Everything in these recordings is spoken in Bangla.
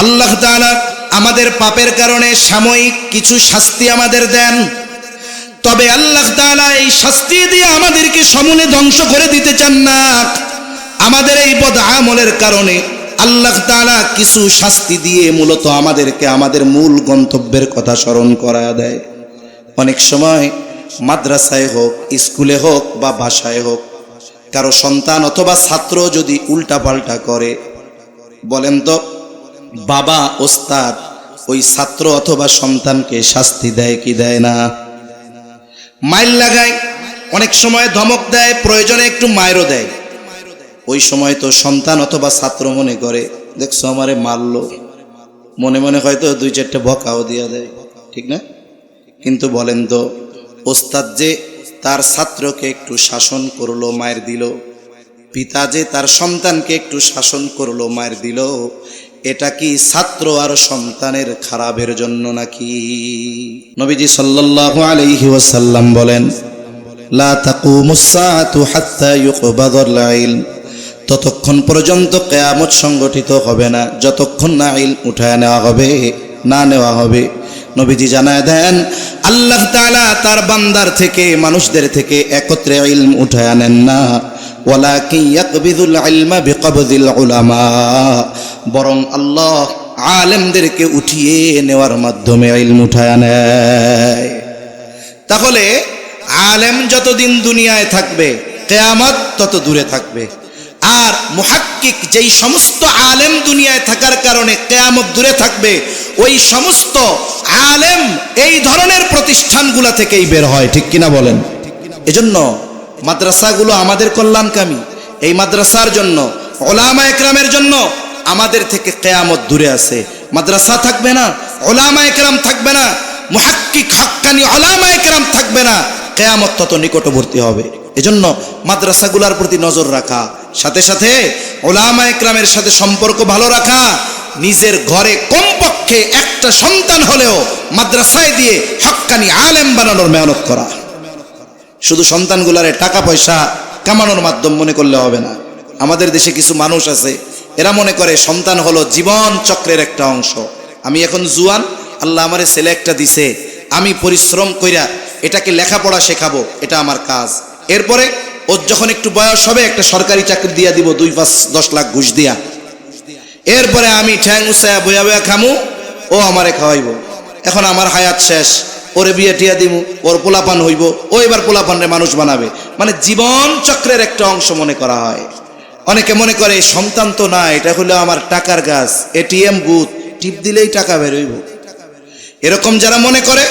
আল্লাহ তাআলা আমাদের পাপের কারণে সাময়িক কিছু শাস্তি আমাদের দেন, তবে আল্লাহ তাআলা এই শাস্তি দিয়ে আমাদেরকে সমূলে ধ্বংস করে দিতে চান না। আমাদের এই বদ আমলের কারণে আল্লাহ তাআলা কিছু শাস্তি দিয়ে মূলত আমাদেরকে আমাদের মূল গন্তব্যের কথা স্মরণ করায় দেয়। অনেক সময় মাদ্রাসায় হোক, স্কুলে হোক বা বাসায় হোক, কারো সন্তান অথবা ছাত্র যদি উল্টাপাল্টা করে, বলেন তো বাবা ওস্তাদ ওই ছাত্র অথবা সন্তানকে শাস্তি দেয় কি দেয় না? মাইর লাগায়, অনেক সময় ধমক দেয়, প্রয়োজনে একটু মাইরও দেয়। ওই সময় তো সন্তান অথবা ছাত্র মনে করে দেখছো আমারে মারলো, মনে মনে হয়তো দুই চারটে বকাও দিয়া দেয়, ঠিক না? কিন্তু বলেন তো ওস্তাদ যে তার ছাত্রকে একটু শাসন করলো, মায়ের দিল, পিতা যে তার সন্তানকে একটু শাসন করলো, মায়ের দিল, এটা কি ছাত্র আর সন্তানের খারাপের জন্য নাকি? নবীজি সাল্লাল্লাহু আলাইহি ওয়াসাল্লাম বলেন, লা তাকুমুস সাআতু হাত্তা ইউকবাদাল ইলম, ততক্ষণ পর্যন্ত কিয়ামত সংগঠিত হবে না যতক্ষণ না ইলম উঠায় নেওয়া হবে, না নেওয়া হবে। নবীজি জানায় দেন আল্লাহ তাআলা তার বান্দার থেকে, মানুষদের থেকে একত্রে ইলম উঠায় নেন না, ওয়ালাকিন ইয়াকবিদুল ইলমা বিকবদিল উলামা, বরং আল্লাহ আলেমদেরকে উঠিয়ে নেওয়ার মাধ্যমে ইলম উঠায় নেয়। তাহলে আলেম যতদিন দুনিয়ায় থাকবে কিয়ামত তত দূরে থাকবে। আর মুহাক্কিক যেই সমস্ত আলেম দুনিয়ায় থাকার কারণে কিয়ামত দূরে থাকবে, ওই সমস্ত আলেম এই ধরনের প্রতিষ্ঠানগুলো থেকেই বের হয়, ঠিক কিনা বলেন? এজন্য মাদ্রাসাগুলো আমাদের কল্যাণকামী। এই মাদ্রাসার জন্য, উলামা একরামের জন্য আমাদের থেকে কিয়ামত দূরে আছে। মাদ্রাসা থাকবে না, উলামা একরাম থাকবে না, মুহাক্কিক হাক্কানি উলামা একরাম থাকবে না, কিয়ামত তত নিকটবর্তী হবে। এজন্য মাদ্রাসাগুলোর প্রতি নজর রাখা, সাথে সাথে উলামা একরামের সাথে সম্পর্ক ভালো রাখা, নিজের ঘরে কমপক্ষে একটা সন্তান হলেও মাদ্রাসায় দিয়ে হক্কানি আলেম বানানোর মেহনত করা। শুধু সন্তানগুলারে টাকা পয়সা কামানোর মাধ্যম মনে করলে হবে না। আমাদের দেশে কিছু মানুষ আছে, এরা মনে করে সন্তান হলো জীবন চক্রের একটা অংশ। আমি এখন জুয়ান, আল্লাহ আমারে ছেলে একটা দিছে, আমি পরিশ্রম কইরা এটাকে লেখাপড়া শেখাবো, এটা আমার কাজ। এরপরে ওর যখন একটু বয়স হবে একটা সরকারি চাকরি দিয়া দিব 2-5-10 লাখ ঘুষ দিয়া, এরপরে আমি ঠ্যাং উঁচায়া বয়া বয়া খামু, ও আমারে খাওয়াইব। এখন আমার হায়াত শেষ, ওরে বিয়ে টিয়া দিব, ওর পোলাপান হইব, ও এবার পোলাপানরে মানুষ বানাবে। মানে জীবন চক্রের একটা অংশ মনে করা হয়। অনেকে মনে করে সন্তান তো না, এটা হলো আমার টাকার গাছ, এটিএম বুথ, টিপ দিলেই টাকা বের হইব। এরকম যারা মনে করে,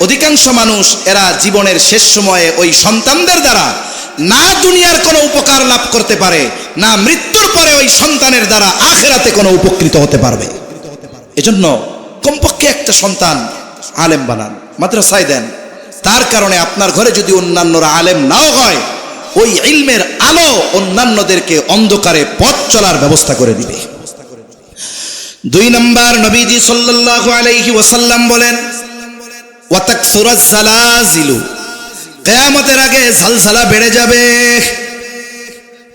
অধিকাংশ মানুষ এরা জীবনের শেষ সময়ে ওই সন্তানদের দ্বারা না দুনিয়ার কোনো উপকার লাভ করতে পারে, না মৃত্যুর পরে ওই সন্তানের দ্বারা আখিরাতে কোনো উপকৃত হতে পারবে। এজন্য কমপক্ষে একটা সন্তান আলেম বানান, মাদ্রাসায় দেন। তার কারণে আপনার ঘরে যদি অন্যান্যরা আলেম নাও হয়, ওই ইলমের আলো অন্যান্যদেরকে অন্ধকারে পথ চলার ব্যবস্থা করে দিবে। 2 নম্বর, নবীজি সাল্লাল্লাহু আলাইহি ওয়াসাল্লাম বলেন, ওয়াতাকসুরাজ জালাজিলু, কিয়ামতের আগে ঝলঝলা বেড়ে যাবে।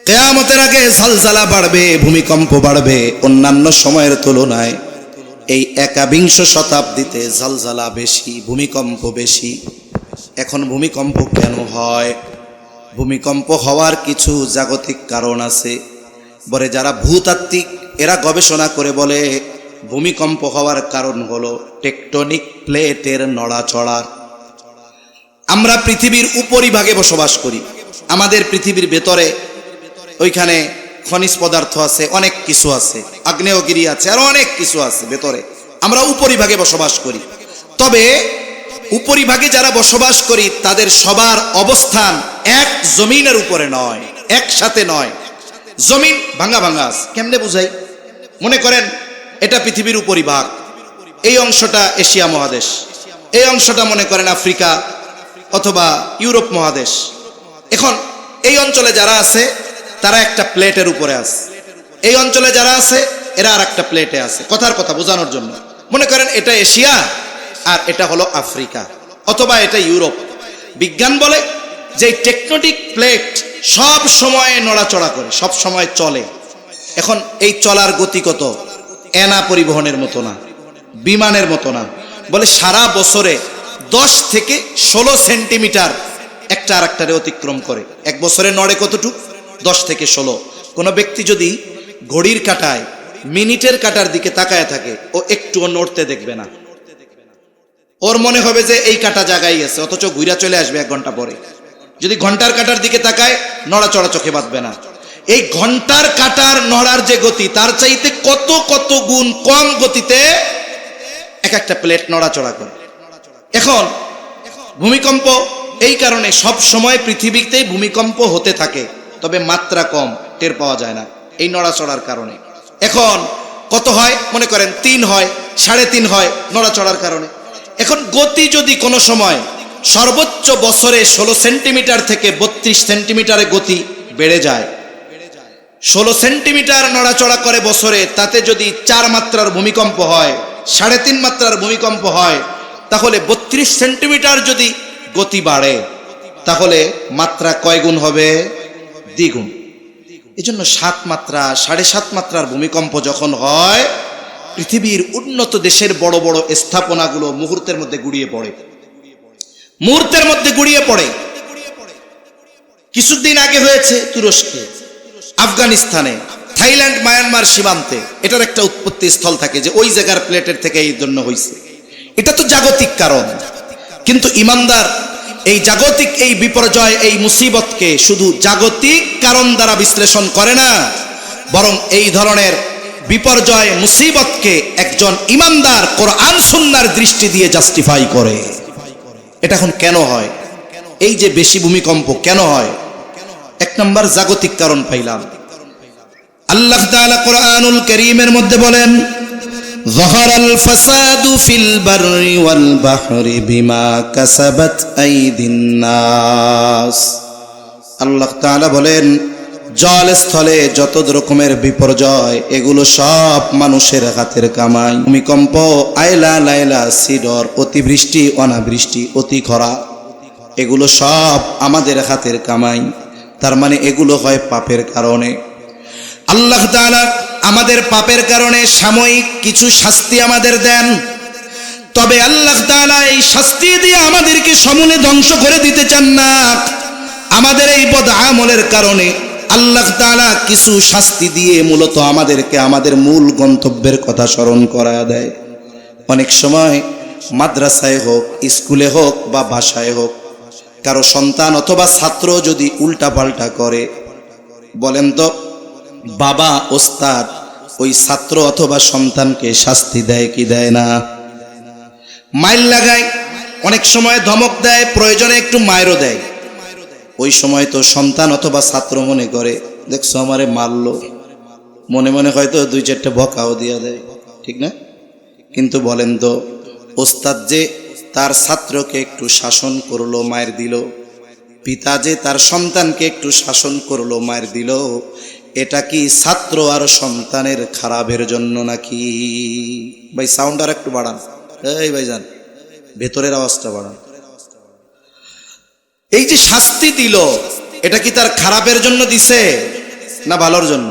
কিয়ামতের আগে ঝলঝলা বাড়বে, ভূমিকম্প বাড়বে। অন্যান্য সময়ের তুলনায় এই 21 শতাব্দীতে ঝলঝলা বেশি, ভূমিকম্প বেশি। এখন ভূমিকম্প কেন হয়? ভূমিকম্প হওয়ার কিছু জাগতিক কারণ আছে। বলে যারা ভূতাত্ত্বিক এরা গবেষণা করে বলে ভূমিকম্প হওয়ার কারণ হলো টেকটনিক প্লেটের নড়াচড়া। আমরা পৃথিবীর উপরিভাগে বসবাস করি, আমাদের পৃথিবীর ভেতরে ওইখানে খনিজ পদার্থ আছে, অনেক কিছু আছে, আগ্নেয়গিরি আছে, আর অনেক কিছু আছে ভেতরে। আমরা উপরিভাগে বসবাস করি। তবে উপরিভাগে যারা বসবাস করি তাদের সবার অবস্থান এক জমিনের উপরে নয়, একসাথে নয়। জমিন ভাঙা ভাঙা আছে। কেমনে বুঝাই? মনে করেন এটা পৃথিবীর উপরিভাগ, এই অংশটা এশিয়া মহাদেশ, এই অংশটা মনে করেন আফ্রিকা অথবা ইউরোপ মহাদেশ। এখন এই অঞ্চলে যারা আছে তারা একটা প্লেটের উপরে আছে, এই অঞ্চলে যারা আছে এরা আর একটা প্লেটে আছে। কথার কথা বোঝানোর জন্য মনে করেন এটা এশিয়া আর এটা হলো আফ্রিকা অথবা এটা ইউরোপ। বিজ্ঞান বলে যে টেকটনিক প্লেট সব সময় নড়াচড়া করে, সব সময় চলে। এখন এই চলার গতি কত? এনা পরিবহনের মতো না, বিমানের মতো না। বলে সারা বছরে 10 থেকে 16 সেন্টিমিটার একটা আর একটারে অতিক্রম করে। এক বছরে নড়ে কতটুক? 10 থেকে 16। কোনো ব্যক্তি যদি ঘড়ির কাঁটায় মিনিটের কাঁটার দিকে তাকায় থাকে, ও একটুও নড়তে দেখবে না। ওর মনে হবে যে এই কাঁটা জায়গায় আছে, অথচ ঘুরা চলে আসবে 1 ঘন্টা পরে। যদি ঘন্টার কাঁটার দিকে তাকায়, নড়াচড়া চোখে বাঁধবে না। এই ঘন্টার কাঁটার নড়ার যে গতি, তার চাইতে কত কত গুণ কম গতিতে এক একটা প্লেট নড়াচড়া করে। এখন ভূমিকম্প এই কারণে সব সময় পৃথিবীতে ভূমিকম্প হতে থাকে, তবে মাত্রা কম, টের পাওয়া যায় না এই নড়াচড়ার কারণে। এখন কত হয়? মনে করেন 3 হয়, 3.5 হয় নড়াচড়ার কারণে। এখন গতি যদি কোনো সময় সর্বোচ্চ বছরে 16 সেন্টিমিটার থেকে 32 সেন্টিমিটারে গতি বেড়ে যায়, 16 সেন্টিমিটার নড়াচড়া করে বছরে, তাতে যদি 4 মাত্রার ভূমিকম্প হয়, 3.5 মাত্রার ভূমিকম্প হয়, তাহলে 32 সেন্টিমিটার যদি গতি বাড়ে, তাহলে মাত্রা কয় গুণ হবে? দ্বিগুণ। এই জন্য 7 মাত্রা 7.5 মাত্রার ভূমিকম্প যখন হয়, পৃথিবীর উন্নত দেশের বড় বড় স্থাপনাগুলো মুহূর্তের মধ্যে গুড়িয়ে পড়ে, মুহূর্তের মধ্যে গুড়িয়ে পড়ে। কিছুদিন আগে হয়েছে তুরস্কে, আফগানিস্তানে, থাইল্যান্ড, মায়ানমার সীমান্তে। এটার একটা উৎপত্তি স্থল থাকে যে ওই জায়গার প্লেটের থেকে এই জন্য হয়েছে। এটা তো জাগতিক কারণ, কিন্তু ইমানদার এই জাগতিক এই বিপর্যয়, এই মুসিবতকে শুধু জাগতিক কারণ দ্বারা বিশ্লেষণ করে না, বরং এই ধরনের বিপর্যয় মুসিবতকে একজন ইমানদার কোরআন সুন্নাহর দৃষ্টি দিয়ে জাস্টিফাই করে। এটা এখন কেন হয়? এই যে বেশি ভূমিকম্প কেন হয়? 1 নম্বর জাগতিক কারণ পাইলাম। আল্লাহ তাআলা কোরআনুল কারীমের মধ্যে বলেন, যাহারাল ফাসাদু ফিল বাররি ওয়াল বাহরি বিমা কাসাবাত আইদিন নাস। আল্লাহ তাআলা বলেন, জল স্থলে যত রকমের বিপর্যয়, এগুলো সব মানুষের হাতের কামাই। ভূমিকম্প, আইলা লাইলা, সিডর, অতিবৃষ্টি, অনাবৃষ্টি, অতি খরা, এগুলো সব আমাদের হাতের কামাই। তার মানে এগুলো হয় পাপের কারণে। আল্লাহ তাআলা আমাদের পাপের কারণে সাময়িক কিছু শাস্তি আমাদের দেন, তবে আল্লাহ তাআলা এই শাস্তি দিয়ে আমাদেরকে সমূলে ধ্বংস করে দিতে চান না। আমাদের এই বদ আমলের কারণে আল্লাহ তাআলা কিছু শাস্তি দিয়ে মূলত আমাদেরকে আমাদের মূল গন্তব্যের কথা স্মরণ করায় দেয়। অনেক সময় মাদ্রাসায় হোক, স্কুলে হোক বা বাসায় হোক, কারো সন্তান অথবা ছাত্র যদি উল্টা পাল্টা করে, বলেন তো বাবা ওস্তাদ ওই ছাত্র অথবা সন্তানকে শাস্তি দেয় কি দেয় না? মাইর লাগায়, অনেক সময় ধমক দেয়, প্রয়োজনে একটু মায়েরও দেয়। ওই সময় তো সন্তান অথবা ছাত্র মনে করে, দেখছো আমারে মারলো, মনে মনে হয়তো 2-4টা বকাও দিয়া দেয়, ঠিক না? কিন্তু বলেন তো ওস্তাদ যে তার ছাত্রকে একটু শাসন করলো, মায়ের দিল, পিতা যে তার সন্তানকে একটু শাসন করলো, মায়ের দিল, এটা কি ছাত্র আর সন্তানের খারাপের জন্য নাকি? ভাই সাউন্ড আর একটু বাড়ান, এই ভাইজান ভেতরের আওয়াজটা বাড়ান। এই যে শাস্তি দিল, এটা কি তার খারাপের জন্য দিছে না ভালোর জন্য?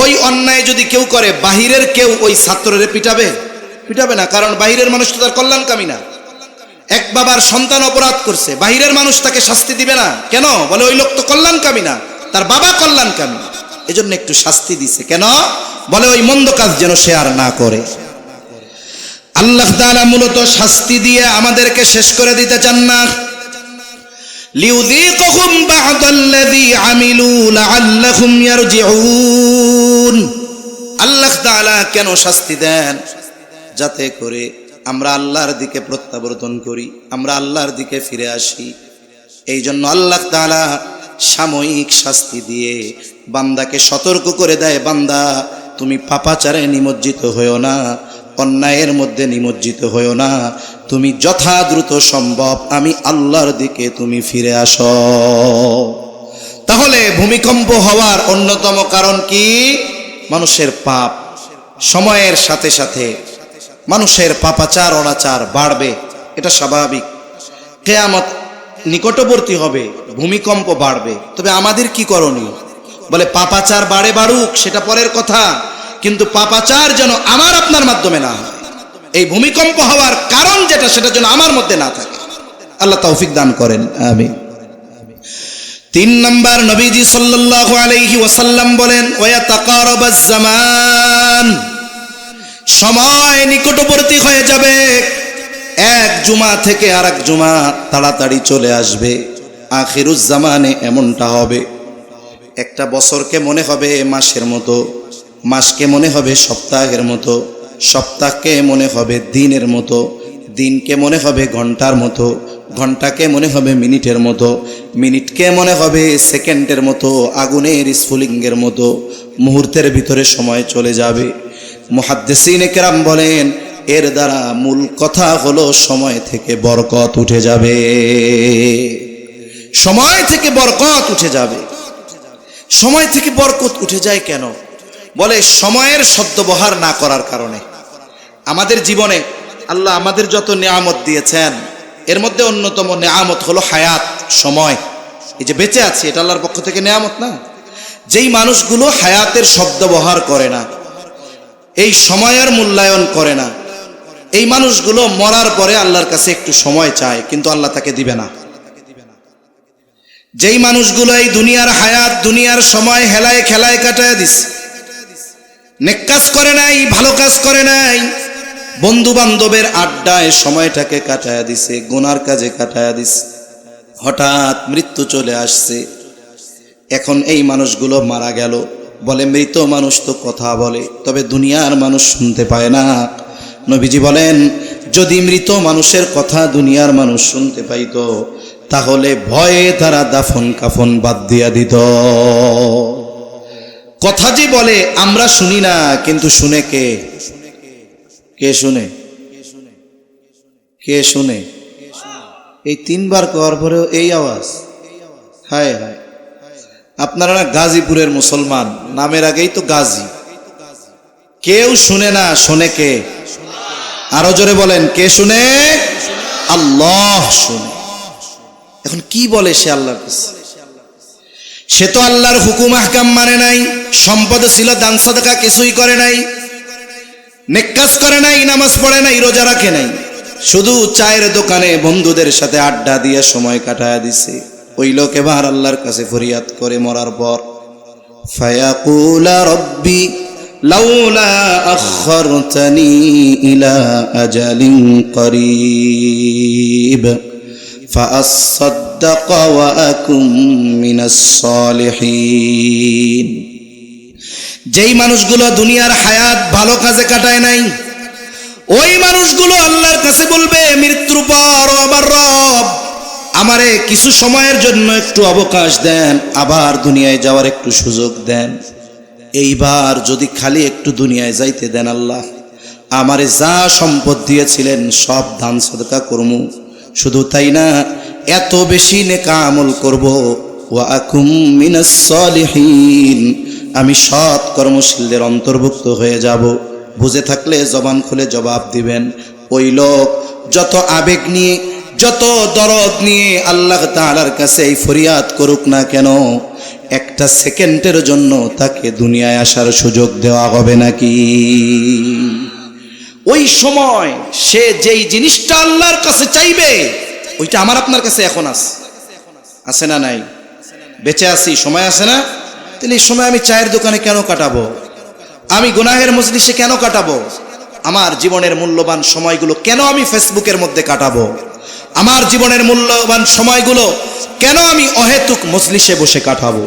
ওই অন্যায় যদি কেউ করে, বাহিরের কেউ ওই ছাত্ররে পিটাবে? পিটাবে না, কারণ বাহিরের মানুষ তো তার কল্যাণকামী না। এক বাবার সন্তান অপরাধ করছে, বাহিরের মানুষ তাকে শাস্তি দিবে না কেন? বলে ওই লোক তো কল্যাণকামী না, তার বাবা কল্যাণকামী, এজন্য একটু শাস্তি দিছে। কেন? বলে ওই মন্দ কাজ যেন সে আর না করে। আল্লাহ তাআলা মূলত শাস্তি দিয়ে আমাদেরকে শেষ করে দিতে চান না। লিউযীকুহুম বা'দাল্লাযী আমিলু লাআল্লাহুম ইয়ারজিউন। আল্লাহ তাআলা কেন শাস্তি দেন? যাতে করে আমরা আল্লাহর দিকে প্রত্যাবর্তন করি, আমরা আল্লাহর দিকে ফিরে আসি। এই জন্য আল্লাহ তাআলা সাময়িক শাস্তি দিয়ে বান্দাকে সতর্ক করে দেয়, বান্দা তুমি পাপাচারে নিমজ্জিত হইও না, অন্যায়ের মধ্যে নিমজ্জিত হইও না, তুমি যথাদ্রুত সম্ভব আমি আল্লাহর দিকে তুমি ফিরে আসো। তাহলে ভূমিকম্প হওয়ার অন্যতম কারণ কি? মানুষের পাপ। সময়ের সাথে সাথে মানুষের পাপাচার অনাচার বাড়বে, এটা স্বাভাবিক। কিয়ামত নিকটবর্তী হবে, ভূমিকম্প বাড়বে। তবে আমাদের কি করণীয়? বলে পাপাচার বাড়ে বাড়ুক সেটা পরের কথা, কিন্তু পাপাচার যেন আমার আপনার মাধ্যমে না হয়। এই ভূমিকম্প হওয়ার কারণ যেটা সেটা যেন আমার মধ্যে না থাকে। আল্লাহ তৌফিক দান করেন, আমিন। 3 নাম্বার, নবীজি সাল্লাল্লাহু আলাইহি ওয়াসাল্লাম বলেন, ওয়া তাকারাবাজ জামান, সময় নিকটবর্তী হয়ে যাবে। এক জুমা থেকে আরেক জুমা তাড়াতাড়ি চলে আসবে। আখিরুজ জামানে এমনটা হবে, একটা বছরকে মনে হবে মাসের মতো, মাসকে মনে হবে সপ্তাহের মতো, সপ্তাহকে মনে হবে দিনের মতো, দিনকে মনে হবে ঘন্টার মতো, ঘন্টাকে মনে হবে মিনিটের মতো, মিনিটকে মনে হবে সেকেন্ডের মতো, আগুনের স্ফুলিঙ্গের মতো মুহূর্তের ভিতরে সময় চলে যাবে। মুহাদ্দিসিনে কেরাম বলেন, এর দ্বারা মূল কথা হলো সময় থেকে বরকত উঠে যাবে, সময় থেকে বরকত উঠে যাবে। সময় থেকে বরকত উঠে যায় কেন? বলে সময়ের সদ্ব্যবহার না করার কারণে। আমাদের জীবনে আল্লাহ আমাদের যত নিয়ামত দিয়েছেন এর মধ্যে অন্যতম নিয়ামত হলো হায়াত, সময়। এই যে বেঁচে আছি এটা আল্লাহর পক্ষ থেকে নিয়ামত না? যেই মানুষগুলো হায়াতের সদ্ব্যবহার করে না, এই সময়ের মূল্যায়ন করে না, এই মানুষগুলো মরার পরে আল্লাহর কাছে একটু সময় চায়, কিন্তু আল্লাহ তাকে দিবে না। যেই মানুষগুলো এই দুনিয়ার হায়াত, দুনিয়ার সময় হেলায় খেলায় কাটায় দিছে, নেক কাজ করে নাই, ভালো কাজ করে নাই, বন্ধু বান্ধবের আড্ডায় সময়টাকে কাটায়া দিছে, গুনার কাজে কাটায়া দিছে, হঠাৎ মৃত্যু চলে আসছে। এখন এই মানুষগুলো মারা গেল, বলে মৃত মানুষ তো কথা বলে, তবে দুনিয়ার মানুষ শুনতে পায় না। নবীজি বলেন, যদি মৃত মানুষের কথা দুনিয়ার মানুষ শুনতে পাইতো তাহলে ভয়ে তারা দাফন কাফন বাদ দিয়া দিত। কথা যে বলে আমরা শুনি না, কিন্তু শুনে কে? কে শুনে? কে শুনে? এই 3 বার করার পরেও এই আওয়াজ, হায় হায়। আপনারা না গাজীপুরের মুসলমান, নামের আগেই তো গাজী। কেউ শুনে না, শোনে কে? আরো জোরে বলেন, কে শুনে? আল্লাহ শুনে। এখন কি বলে সে আল্লাহর কাছে? সে তো আল্লাহর হুকুম আহকাম মানে নাই, সম্পদ ছিল, দান সাদকা কিছুই করে নাই, নেক কাজ করে নাই, নামাজ পড়ে নাই, রোজা রাখে নাই, শুধু চায়ের দোকানে বন্ধুদের সাথে আড্ডা দিয়ে সময় কাটায় দিছে। ওই লোক এবার আল্লাহর কাছে ফরিয়াদ করে মরার পর, ফায়াকুলা রব্বি লাউলা আখখারতানি ইলা আজালিন করিব ফাআসাদ্দাক ওয়া আকুম মিনাস সালিহিন। যেই মানুষগুলো দুনিয়ার হায়াত ভালো কাজে কাটায় নাই, ওই মানুষগুলো আল্লাহর কাছে বলবে মৃত্যুর পর, আবার রব আমারে কিছু সময়ের জন্য একটু অবকাশ দেন, আবার দুনিয়ায় যাওয়ার একটু সুযোগ দেন। এইবার যদি খালি একটু দুনিয়ায় যাইতে দেন আল্লাহ, আমারে যা সম্পদ দিয়েছিলেন সব দান সদকা করমু, শুধু তাই না এত বেশি নেক আমল করব, ওয়া আকুম মিনাস সালিহিন, আমি সৎ কর্মশীলদের অন্তর্ভুক্ত হয়ে যাব। বুঝে থাকলে জবান খুলে জবাব দিবেন। ওই লোক যত আবেগ নিয়ে, যত দরদ নিয়ে আল্লাহ তাআলার কাছে এই ফরিয়াদ করুক না কেন, একটা সেকেন্ডের জন্য তাকে দুনিয়ায় আসার সুযোগ দেওয়া হবে নাকি? ওই সময় সে যেই জিনিসটা আল্লাহর কাছে চাইবে, ওইটা আমার আপনার কাছে এখন আছে না নাই? বেঁচে আছি, সময় আছে না? তাহলে এই সময় আমি চায়ের দোকানে কেন কাটাবো? আমি গুনাহের মজলিসে কেন কাটাবো? আমার জীবনের মূল্যবান সময়গুলো কেন আমি ফেসবুকের মধ্যে কাটাবো? আমার জীবনের মূল্যবান সময়গুলো কেন আমি অহেতুক মজলিসে বসে কাটাবো?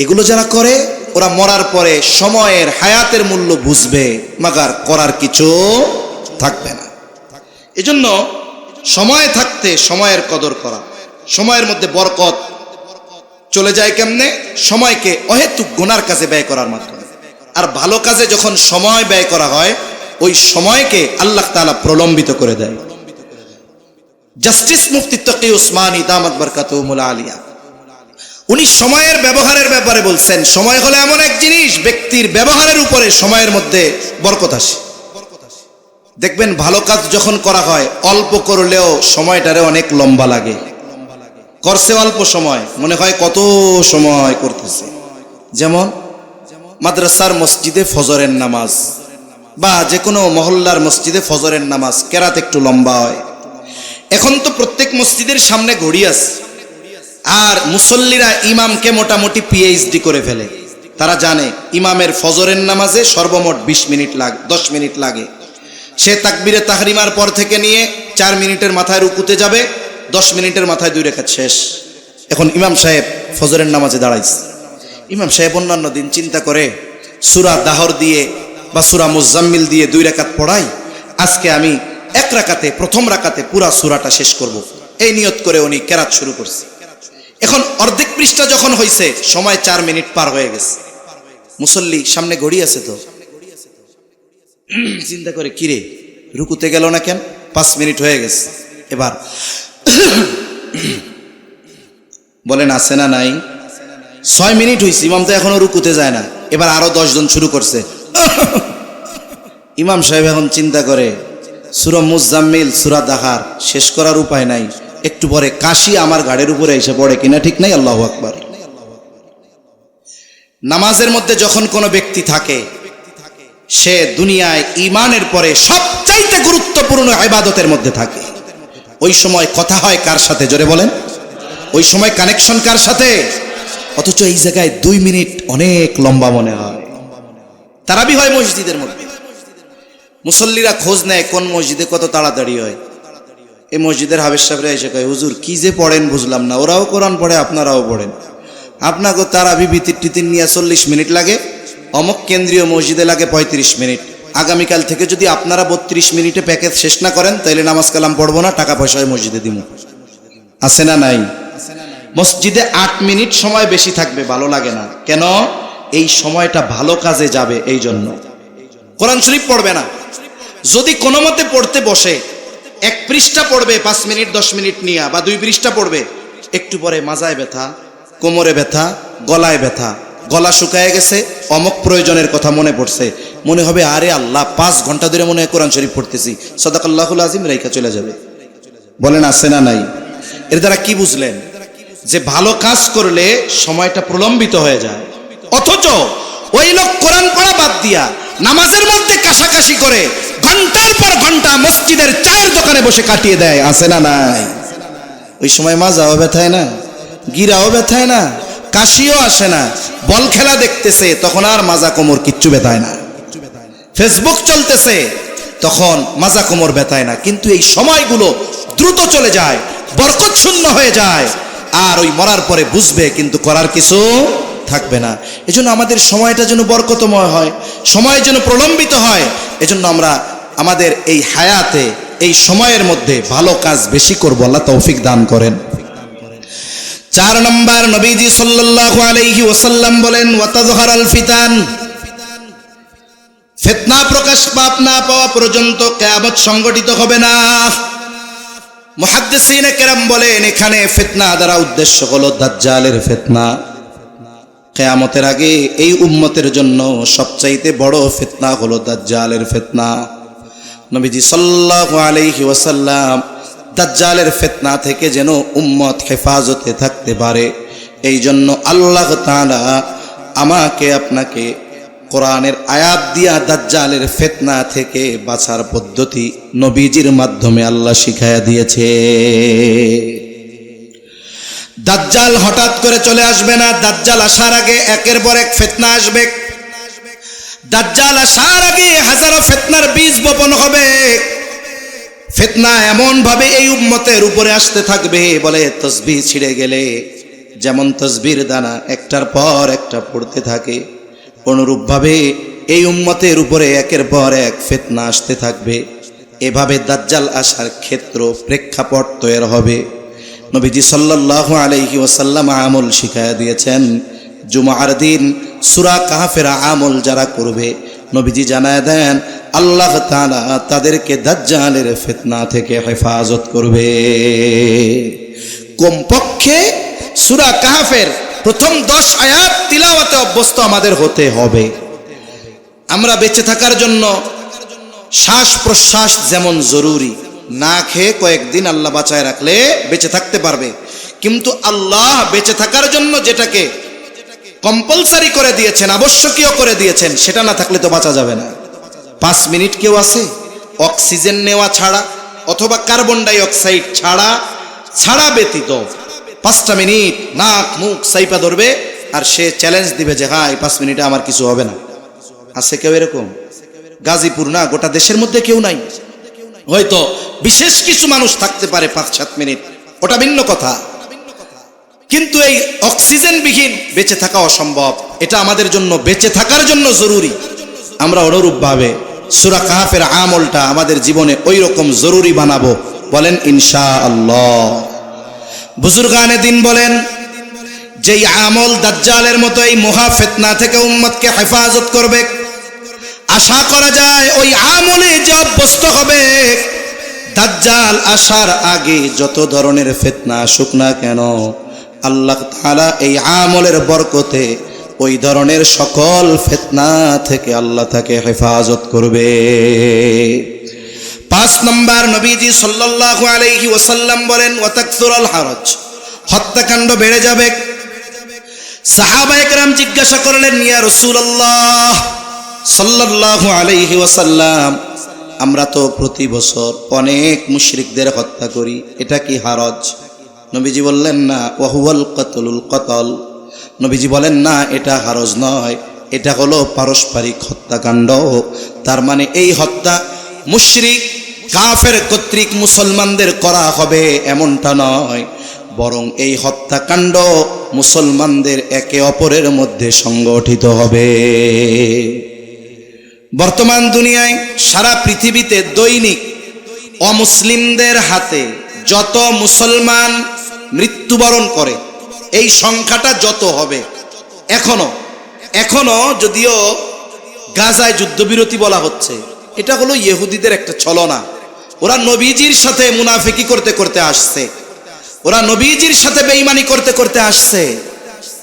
এগুলো যারা করে ওরা মরার পরে সময়ের, হায়াতের মূল্য বুঝবে, মাগার করার কিছু থাকবে না। এজন্য সময় থাকতে সময়ের কদর করা, সময়ের মধ্যে বরকত চলে যায় কেমনে? সময়কে অহেতুক গুনার কাজে ব্যয় করার মাধ্যমে। আর ভালো কাজে যখন সময় ব্যয় করা হয়, ওই সময়কে আল্লাহ তাআলা প্রলম্বিত করে দেয়। জাস্টিস মুফতি তকি উসমানী দামাত বারকাতুহুল আলিয়া, উনি সময়ের ব্যবহারের ব্যাপারে বলছেন, সময় হলো এমন এক জিনিস, ব্যক্তির ব্যবহারের উপরে সময়ের মধ্যে বরকত আসে। দেখবেন ভালো কাজ যখন করা হয়, অল্প করলেও সময়টারে অনেক লম্বা লাগে। করছে অল্প সময়, মনে হয় কত সময় করতেছে। যেমন মাদ্রাসার মসজিদে ফজরের নামাজ বা যে কোনো মহল্লার মসজিদে ফজরের নামাজ কেরাত একটু লম্বা হয়। এখন তো প্রত্যেক মসজিদের সামনে ঘড়ি আছে, আর মুসল্লিরা ইমামকে মোটামুটি পিএইচডি করে ফেলে। তারা জানে ইমামের ফজরের নামাজে সর্বমোট 20 মিনিট লাগে, 10 মিনিট লাগে। সে তাকবীরে তাহরিমার পর থেকে নিয়ে 4 মিনিটের মাথায় রুকুতে যাবে, 10 মিনিটের মাথায় 2 রাকাত শেষ। এখন ইমাম সাহেব ফজরের নামাজে দাঁড়াইছে। ইমাম সাহেব অন্যান্য দিন চিন্তা করে সূরা দাহর দিয়ে বা সূরা মুজাম্মিল দিয়ে 2 রাকাত পড়াই, আজকে আমি 1 রাকাতে, প্রথম রাকাতে পুরা সূরাটা শেষ করব, এই নিয়ত করে উনি কেরাত শুরু করছে। এখন অর্ধেক পৃষ্ঠা যখন হয়েছে, সময় 4 মিনিট পার হয়ে গেছে। মুসল্লি সামনে ঘড়ি আছে তো, চিন্তা করে কিরে রুকুতে গেল না কেন, 5 মিনিট হয়ে গেছে। এবার বলেন আছে না নাই? 6 মিনিট হয়েছে, ইমাম তো এখনো রুকুতে যায় না। এবার আরো 10 জন শুরু করছে। ইমাম সাহেব এখন চিন্তা করে সূরা মুজাম্মিল, সূরা দাহার শেষ করার উপায় নাই, একটু পরে কাশি আমার ঘাড়ের উপরে এসে পড়ে কিনা ঠিক নাই। আল্লাহু আকবার। নামাজের মধ্যে যখন কোনো ব্যক্তি থাকে, সে দুনিয়ায় ঈমানের পরে সবচাইতে গুরুত্বপূর্ণ ইবাদতের মধ্যে থাকে। ওই সময় কথা হয় কার সাথে? জোরে বলেন। ওই সময় কানেকশন কার সাথে? অথচ এই জায়গায় 2 মিনিট অনেক লম্বা মনে হয়। তারাবি হয় মসজিদের মধ্যে, মুসল্লিরা খোঁজ নেয় কোন মসজিদে কত তাড়াতাড়ি হয়। এই মসজিদের হাবেজ সাহেবরা এসে কয়, হুজুর কি যে পড়েন বুঝলাম না, ওরাও কোরআন পড়ে আপনারাও পড়েন, আপনাকে তারাবি ভিতির টিতির নিয়ে 40 মিনিট লাগে, অমুক কেন্দ্রীয় মসজিদে লাগে 35 মিনিট। আগামীকাল থেকে যদি আপনারা 32 মিনিটে প্যাকেজ শেষ না করেন, তাইলে নামাজ কালাম পড়বো না, টাকা পয়সায় মসজিদে দিব। আছে না নাই? মসজিদে 8 মিনিট সময় বেশি থাকবে, ভালো লাগে না কেন? এই সময়টা ভালো কাজে যাবে, এই জন্য কোরআন শরীফ পড়বে না। যদি কোনো মতে পড়তে বসে, 1 পৃষ্ঠা পড়বে 5 মিনিট 10 মিনিট নিয়ে, বা 2 পৃষ্ঠা পড়বে, একটু পরে মাজায় ব্যথা, কোমরে ব্যথা, গলায় ব্যথা, গলা শুকায় গেছে, অমুক প্রয়োজনের কথা মনে পড়ছে, মনে হবে আরে আল্লাহ 5 ঘন্টা ধরে মনে হয় কোরআন শরীফ পড়তেছি, সাদাকাল্লাহুল আযীম, রেখা চলে যাবে। বলেন আছে না নাই? এর দ্বারা কি বুঝলেন? যে ভালো কাজ করলে সময়টা প্রলম্বিত হয়ে যায়। অথচ ওই লোক কোরআন পড়া বাদ দিয়া নামাজের মধ্যে কাশাকাশি করে ঘন্টার পর ঘন্টা মসজিদের চায়ের দোকানে বসে কাটিয়ে দেয়। আছে না নাই? ওই সময় মাজাও ব্যথায় না, গিরাও ব্যথায় না, কাশিও আসে না, বল খেলা দেখতেছে তখন আর মাজা কোমর কিচ্ছু ব্যথায় না, ফেসবুক চলতেছে তখন মাজা কোমর ব্যথায় না। কিন্তু এই সময়গুলো দ্রুত চলে যায়, বরকত শূন্য হয়ে যায়, আর ওই মরার পরে বুঝবে কিন্তু করার কিছু থাকবে না। এজন্য আমাদের সময়টা যেন বরকতময় হয়, সময় যেন প্রলম্বিত হয়। এজন্য আমরা আমাদের এই হায়াতে, এই সময়ের মধ্যে ভালো কাজ বেশি করব। আল্লাহ তৌফিক দান করেন। 4 নম্বর, নবীজি সাল্লাল্লাহু আলাইহি ওয়াসাল্লাম বলেন, ওয়াতাযহারাল ফিতান, ফিতনা প্রকাশ না পাওয়া পর্যন্ত কিয়ামত সংগঠিত হবে না। মুহাদ্দিসিনে কেরাম বলেন, এখানে ফিতনা দ্বারা উদ্দেশ্য হলো দাজ্জালের ফিতনা। কিয়ামতের আগে এই উম্মতের জন্য সবচাইতে বড় ফিতনা হলো দাজ্জালের ফিতনা। নবীজি সাল্লাল্লাহু আলাইহি ওয়াসাল্লাম দাজ্জালের ফিতনা থেকে যেন উম্মত হেফাজতে থাকতে পারে, এই জন্য আল্লাহ তাআলা আমাকে আপনাকে কোরআনের আয়াত দিয়া দাজ্জালের ফিতনা থেকে বাঁচার পদ্ধতি নবীজির মাধ্যমে আল্লাহ শিখায়া দিয়েছে। দাজ্জাল হঠাৎ করে চলে আসবে না। দাজ্জাল আসার আগে একের পর এক ফিতনা আসবে। দাজ্জাল আসার আগে হাজারো ফিতনার বীজ বপন হবে। ফিতনা এমন ভাবে এই উম্মতের উপরে আসতে থাকবে, বলে তসবিহ ছিঁড়ে গেলে যেমন তসবির দানা একটার পর একটা পড়তে থাকে, অনুরূপভাবে এই উম্মতের উপরে একের পর এক ফিতনা আসতে থাকবে। এভাবে দাজ্জাল আসার ক্ষেত্র প্রেক্ষাপট তৈরি হবে। নবীজি সাল্লাল্লাহু আলাইহি ওয়াসাল্লাম আমল শিখায়া দিয়েছেন, জুমার দিন সূরা কাহফের আমল যারা করবে, নবীজি জানায় দেন আল্লাহ তাআলা তাদেরকে দাজ্জালের ফিতনা থেকে হেফাজত করবে। কমপক্ষে সূরা কাহফের প্রথম 10 আয়াত তিলাওয়াতে অভ্যস্ত আমাদের হতে হবে। আমরা বেঁচে থাকার জন্য শ্বাস প্রশ্বাস যেমন জরুরি, না খেয়ে কয়েকদিন আল্লাহ বাঁচায় রাখলে বেঁচে থাকতে পারবে, কিন্তু আল্লাহ বেঁচে থাকার জন্য যেটাকে কম্পালসারি করে দিয়েছেন, আবশ্যকীয় করে দিয়েছেন, সেটা না থাকলে তো বাঁচা যাবে না। 5 মিনিট কেউ আছে অক্সিজেন নেওয়া ছাড়া অথবা কার্বন ডাই অক্সাইড ছাড়া ব্যতীত 5টা মিনিট নাক মুখ সাইপা ধরবে আর সে চ্যালেঞ্জ দিবে যে হ্যাঁ এই 5 মিনিটে আমার কিছু হবে না। আছে কেউ এরকম? গাজীপুর না, গোটা দেশের মধ্যে কেউ নাই। হয়তো বিশেষ কিছু মানুষ থাকতে পারে 5-7 মিনিট, ওটা ভিন্ন কথা, কিন্তু এই অক্সিজেনবিহীন বেঁচে থাকা অসম্ভব। এটা আমাদের জন্য বেঁচে থাকার জন্য জরুরি। আমরা অনুরূপভাবে সূরা কাহফের আমলটা আমাদের জীবনে ওই রকম জরুরি বানাবো, বলেন ইনশাআল্লাহ। বুজুর্গানে দিন বলেন যেই আমল দাজ্জালের মতো এই মহা ফিতনা থেকে উম্মতকে হেফাজত করবে, আশা করা যায় ওই আমলে যে অভ্যস্ত হবে, দাজ্জাল আসার আগে যত ধরনের ফিতনা আসুক না কেন, আল্লাহ তাআলা এই আমলের বরকতে ওই ধরনের সকল ফিতনা থেকে আল্লাহ তাকে হেফাজত করবে। 5 নম্বর, নবীজি সাল্লাল্লাহু আলাইহি ওয়াসাল্লাম বলেন ওয়াতাকসুরুল হারাজ, হত্যাকাণ্ড বেড়ে যাবে। সাহাবায়ে কেরাম জিজ্ঞাসা করলেন ইয়া রাসূলুল্লাহ সাল্লাল্লাহু আলাইহি ওয়াসাল্লাম, আমরা তো প্রতি বছর অনেক মুশরিকদের হত্যা করি, এটা কি হারাজ? নবীজি বললেন না, ওয়াহুয়াল কতলুল কতল। নবীজি বলেন না, এটা হারাজ নয়, এটা হলো পারস্পরিক হত্যাকাণ্ড। তার মানে এই হত্যা মুশরিক কাফের কর্তৃক মুসলমানদের করা হবে এমনটা নয়, বরং এই হত্যাকাণ্ড মুসলমানদের একে অপরের মধ্যে সংগঠিত হবে। বর্তমান দুনিয়ায় সারা পৃথিবীতে দৈনিক অমুসলিমদের হাতে যত মুসলমান মৃত্যুবরণ করে, এই সংখ্যাটা যত হবে, এখনো যদিও গাজায় যুদ্ধবিরতি বলা হচ্ছে, এটা হলো ইহুদিদের একটা ছলনা। ওরা নবীজির সাথে মুনাফিকি করতে করতে আসছে, ওরা নবীজির সাথে বেঈমানি করতে করতে আসছে,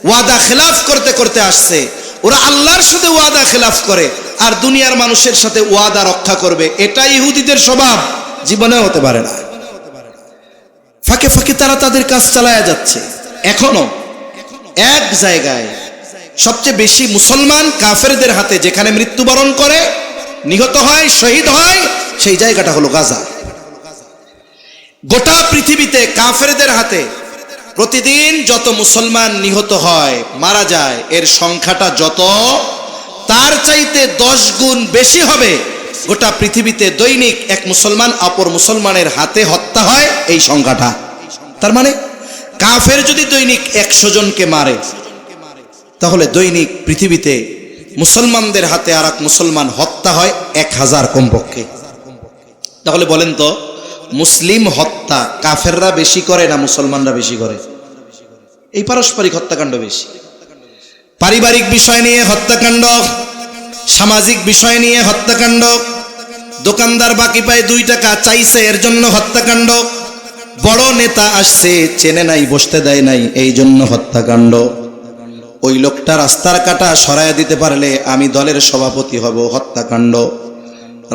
ওয়াদা খেলাফ করতে করতে আসছে। ওরা আল্লাহর সাথে ওয়াদা খেলাফ করে আর দুনিয়ার মানুষের সাথে ওয়াদা রক্ষা করবে, এটা ইহুদিদের স্বভাব, জীবনে হতে পারে না। ফাঁকে ফাঁকে তারা তাদের কাজ চালায়া যাচ্ছে। এখনো এক জায়গায় সবচেয়ে বেশি মুসলমান কাফেরদের হাতে যেখানে মৃত্যুবরণ করে, নিহত হয়, শহীদ হয়, সেই জায়গাটা হলো গাজা। গোটা পৃথিবীতে কাফেরদের হাতে প্রতিদিন যত মুসলমান নিহত হয়, মারা যায়, এর সংখ্যাটা যত, তার চাইতে 10 গুণ বেশি হবে গোটা পৃথিবীতে দৈনিক এক মুসলমান অপর মুসলমানের হাতে হত্যা হয়, এই সংখ্যাটা। তার মানে কাফের যদি দৈনিক 100 জনকে মারে, তাহলে দৈনিক পৃথিবীতে মুসলমানদের হাতে আর এক মুসলমান হত্যা হয় 1000 কমপক্ষে। তাহলে বলেন তো, মুসলিম হত্যা কাফেররা বেশি করে না মুসলমানরা বেশি করে? এই পারস্পরিক হত্যাকাণ্ড বেশি। পারিবারিক বিষয় নিয়ে হত্যাকাণ্ড, সামাজিক বিষয় নিয়ে হত্যাকাণ্ড, দোকানদার বাকি পায় 2 টাকা চাইছে, এর জন্য হত্যাকাণ্ড, বড় নেতা আসছে চেনে নাই, বসতে দেয় নাই, এই জন্য হত্যাকাণ্ড, ওই লোকটা রাস্তার কাটা সরাইয়া দিতে পারলে আমি দলের সভাপতি হব, হত্যাকাণ্ড,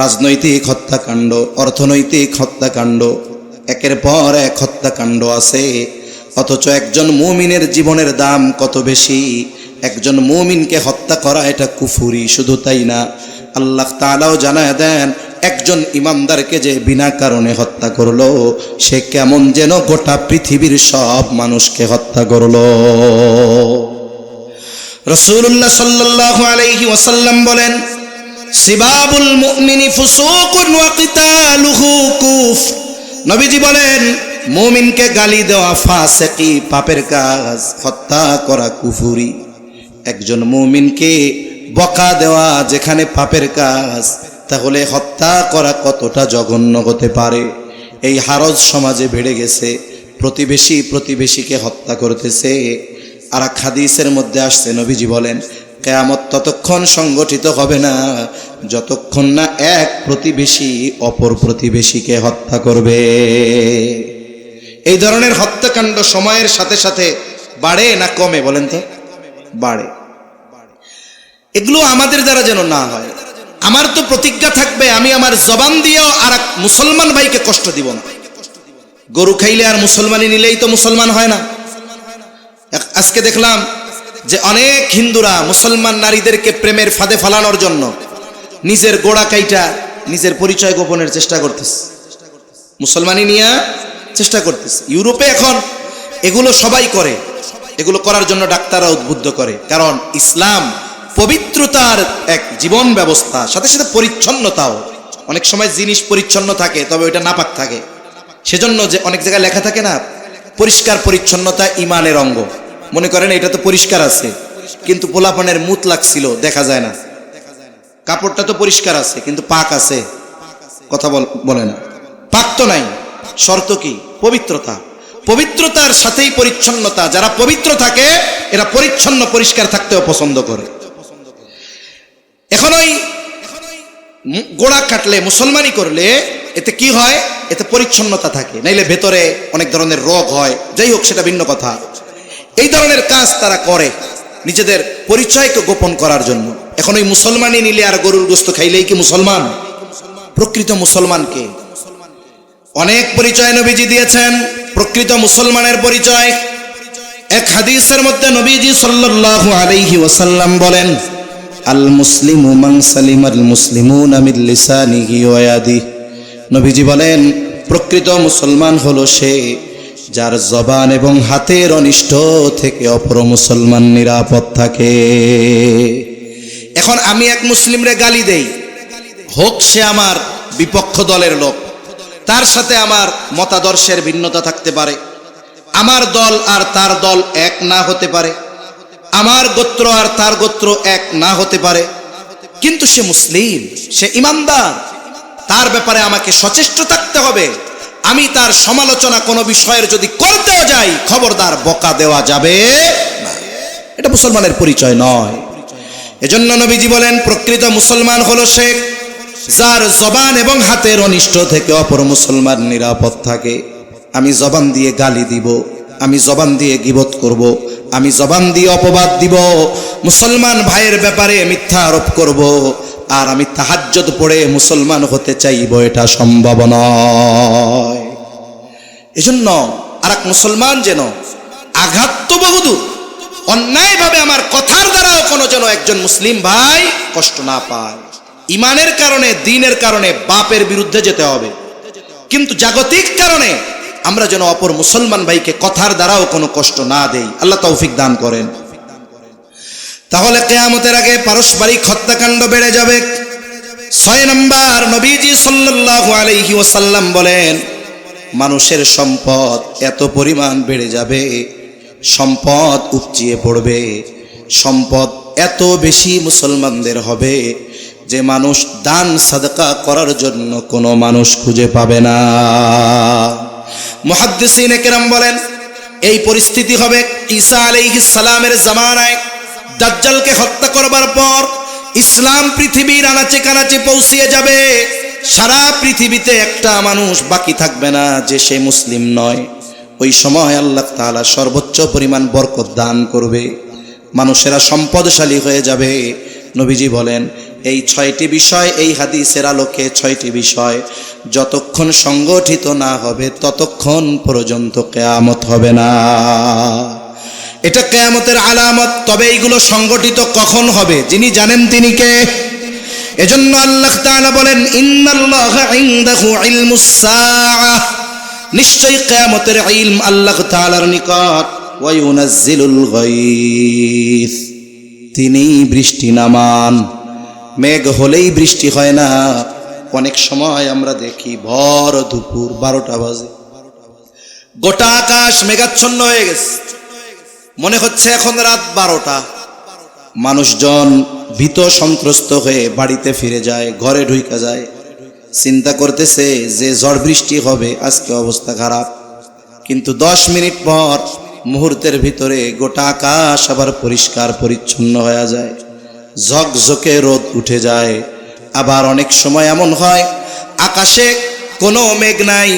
রাজনৈতিক হত্যাকাণ্ড, অর্থনৈতিক হত্যাকাণ্ড, একের পর এক হত্যাকাণ্ড আছে। অথচ একজন মুমিনের জীবনের দাম কত বেশি, একজন মুমিনকে হত্যা করা এটা কুফরি। শুধু তাই না, আল্লাহ তাআলাও জানায় দেন, একজন ইমানদারকে যে বিনা কারণে হত্যা করলো, সে কেমন যেন গোটা পৃথিবীর সব মানুষকে হত্যা করলো। রাসূলুল্লাহ সাল্লাল্লাহু আলাইহি ওয়াসাল্লাম বলেন, সিবাবুল মুমিনি ফুসুকুন ওয়া কিতালুহু কুফর। নবীজি বলেন, মুমিনকে গালি দেওয়া ফাসিকি, পাপের কাজ, হত্যা করা কুফরি। একজন মুমিনকে বকা দেওয়া যেখানে পাপের কাজ, তাহলে হত্যা করা কতটা জঘন্য হতে পারে। এই হারজ সমাজে বেড়ে গেছে, প্রতিবেশী প্রতিবেশীকে হত্যা করতেছে। আর এক হাদিসের মধ্যে আসছে, নবীজি বলেন, কিয়ামত ততক্ষণ সংগঠিত হবে না যতক্ষণ না এক প্রতিবেশী অপর প্রতিবেশীকে হত্যা করবে। এই ধরনের হত্যাকাণ্ড সময়ের সাথে সাথে বাড়ে না কমে, বলেন তো? বাড়ে। এগুলো আমাদের দ্বারা যেন না হয়। আমার তো প্রতিজ্ঞা থাকবে, আমি আমার জবান দিয়েও আর এক মুসলমান ভাইকে কষ্ট দিব না। গরু খাইলে আর মুসলমানি নিলেই তো মুসলমান হয় না। আজকে দেখলাম যে অনেক হিন্দুরা মুসলমান নারীদেরকে প্রেমের ফাঁদে ফালানোর জন্য নিজের গোড়া কাইটা নিজের পরিচয় গোপনের চেষ্টা করতেছে, মুসলমানি নিয়ে চেষ্টা করতেছে। ইউরোপে এখন এগুলো সবাই করে, এগুলো করার জন্য ডাক্তাররা উদ্বুদ্ধ করে, কারণ ইসলাম পবিত্রতার এক জীবন ব্যবস্থা, সাথে সাথে পরিচ্ছন্নতাও। অনেক সময় জিনিস পরিচ্ছন্ন থাকে তবে ওইটা নাপাক থাকে, সেজন্য যে অনেক জায়গায় লেখা থাকে না, পরিষ্কার পরিচ্ছন্নতা ইমানের অঙ্গ। মনে করেন এটা তো পরিষ্কার আছে, কিন্তু পোলাপানের মুত লাগছিল, দেখা যায় না। কাপড়টা তো পরিষ্কার আছে কিন্তু পাক আছে, কথা বলে না, পাক তো নাই। শর্ত কি? পবিত্রতা। পবিত্রতার সাথেই পরিচ্ছন্নতা। যারা পবিত্র থাকে এরা পরিচ্ছন্ন পরিষ্কার থাকতেও পছন্দ করে। এখন ওই গোড়া কাটলে, মুসলমানি করলে এতে কি হয়? এতে পরিচ্ছন্নতা থাকে, নাইলে ভেতরে অনেক ধরনের রোগ হয়। যাই হোক, সেটা ভিন্ন কথা। এই ধরনের কাজ তারা করে নিজেদের পরিচয়কে গোপন করার জন্য। এখন ওই মুসলমানি নিলে আর গরুর গোশত খাইলেই কি মুসলমান? প্রকৃত মুসলমানকে অনেক পরিচয় নবীজি দিয়েছেন। প্রকৃত মুসলমানের পরিচয় এক হাদিসের মধ্যে নবীজি সাল্লাল্লাহু আলাইহি ওয়াসাল্লাম বলেন, আল মুসলিমু মান সালিমাল মুসলিমুনা মিন লিসানিহি ওয়া ইয়াদিহি। নবীজি বলেন, প্রকৃত মুসলমান হলো সে যার জবান এবং হাতের অনিষ্ট থেকে অপর মুসলমান নিরাপদ থাকে। এখন আমি এক মুসলিমরে গালি দেই, হোক সে আমার বিপক্ষ দলের লোক, তার সাথে আমার মতাদর্শের ভিন্নতা থাকতে পারে, আমার দল আর তার দল এক না হতে পারে, আমার গোত্র আর তার গোত্র এক না হতে পারে, কিন্তু সে মুসলিম, সে ইমানদার, তার ব্যাপারে আমাকে সচেষ্ট থাকতে হবে। আমি তার সমালোচনা কোনো বিষয়ের যদি করতেও যাই, খবরদার বকা দেওয়া যাবে না। এটা মুসলমানের পরিচয় নয়। এজন্য নবীজি বলেন, প্রকৃত মুসলমান হলো সে যার জবান এবং হাতের অনিষ্ট থেকে অপর মুসলমান নিরাপদ থাকে। আমি জবান দিয়ে গালি দিব, আমি জবান দিয়ে গীবত করব, আমি জবান দিয়ে অপবাদ দিব, মুসলমান ভাইয়ের ব্যাপারে মিথ্যা আরোপ করব, আর আমি তাহাজ্জুদ পড়ে মুসলমান হতে চাইব, এটা সম্ভব নয়। এজন্য আর এক মুসলমান যেন আঘাত তো বহুদূর, অন্যায়ভাবে আমার কথার দ্বারাও কোনো যেন একজন মুসলিম ভাই কষ্ট না পায়। ইমানের কারণে, দ্বীনের কারণে বাপের বিরুদ্ধে যেতে হবে, কিন্তু জাগতিক কারণে আমরা যেন অপর মুসলমান ভাইকে কথার দ্বারাও কোনো কষ্ট না দেই। আল্লাহ তৌফিক দান করেন। তাহলে কিয়ামতের আগে পারস্পরিক হত্যাকাণ্ড বেড়ে যাবে। 6 নম্বর, নবীজি সাল্লাল্লাহু আলাইহি ওয়াসাল্লাম বলেন, মানুষের সম্পদ এত পরিমাণ বেড়ে যাবে, সম্পদ উপচিয়ে পড়বে, সম্পদ এত বেশি মুসলমানদের হবে যে মানুষ দান সাদকা করার জন্য কোনো মানুষ খুঁজে পাবে না। মুহাদ্দিসিন কেরাম বলেন, এই পরিস্থিতি হবে ঈসা আলাইহিস সালামের জামানায়। দাজ্জালকে হত্যা করবার পর ইসলাম পৃথিবীর আনাচে কানাচে পৌঁছিয়ে যাবে। সারা পৃথিবীতে একটা মানুষ বাকি থাকবে না যে সে মুসলিম নয়। ওই সময় আল্লাহ তাআলা সর্বোচ্চ পরিমাণ বরকত দান করবে, মানুষেরা সম্পদশালী হয়ে যাবে। নবীজি বলেন, এই 6টি বিষয়, এই হাদিসের আলোকে 6টি বিষয় যতক্ষণ সংগঠিত না হবে ততক্ষণ পর্যন্ত কিয়ামত হবে না। এটা কিয়ামতের আলামত। তবে এইগুলো সংগঠিত কখন হবে যিনি জানেন তিনি কে? এজন্য আল্লাহ তাআলা বলেন, ইন্নাল্লাহা ইনদাহু ইলমুস সাআহ, নিশ্চয়ই কিয়ামতের ইলম আল্লাহ তাআলার নিকট। ওয়া ইউনাজ্জিলুল গায়থ, তিনি বৃষ্টি নামান। মেঘ হলেই বৃষ্টি হয় না। অনেক সময় আমরা দেখি ভর দুপুর 12টা বাজে গোটা আকাশ মেঘাচ্ছন্ন হয়ে গেছে, মনে হচ্ছে এখন রাত 12টা। মানুষজন ভীত সন্ত্রস্ত হয়ে বাড়িতে ফিরে যায়, ঘরে ঢুকে যায়, চিন্তা করতেছে যে ঝড় বৃষ্টি হবে, আজকে অবস্থা খারাপ। কিন্তু 10 মিনিট পর, মুহূর্তের ভিতরে গোটা আকাশ আবার পরিষ্কার পরিচ্ছন্ন হয়ে যায়, ঝকঝকে রোদ উঠে যায়। আবার অনেক সময় এমন হয় আকাশে কোনো মেঘ নাই,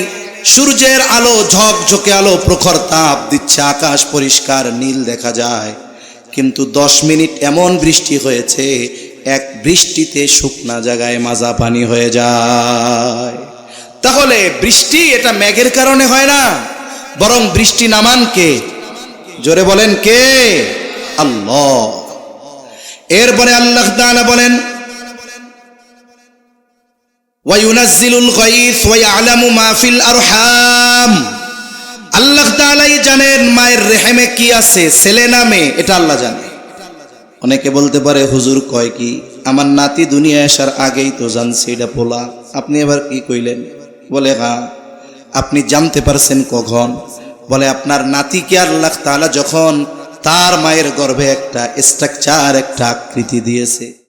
সূর্যের আলো, ঝকঝকে আলো, প্রখর তাপ দিচ্ছে, আকাশ পরিষ্কার নীল দেখা যায়। কিন্তু 10 মিনিট এমন বৃষ্টি হয়েছে, এক বৃষ্টিতে শুকনা জায়গায় মাজা পানি হয়ে যায়। তাহলে বৃষ্টি এটা মেঘের কারণে হয় না, বরং বৃষ্টি নামান কে? জোরে বলেন কে? আল্লাহ। এরপরে আল্লাহ তাআলা বলেন ওয়া ইউনাজ্জিলুল গায়থ ওয়া ইয়ালামু মা ফিল আরহাম। আল্লাহ তাআলাই জানেন মায়ের রেহেমে কি আছে, ছেলে না মেয়ে, এটা আল্লাহ জানে। অনেকে বলতে পারে হুজুর কয় কি, আমার নাতি দুনিয়ায় আসার আগেই তো জানছি এটা পোলা, আপনি এবার কি কইলেন? বলে হ্যাঁ। আপনি জানতে পারছেন কখন? বলে আপনার নাতিকে আল্লাহ তাআলা যখন তার মায়ের গর্ভে একটা স্ট্রাকচার, একটা আকৃতি দিয়েছে,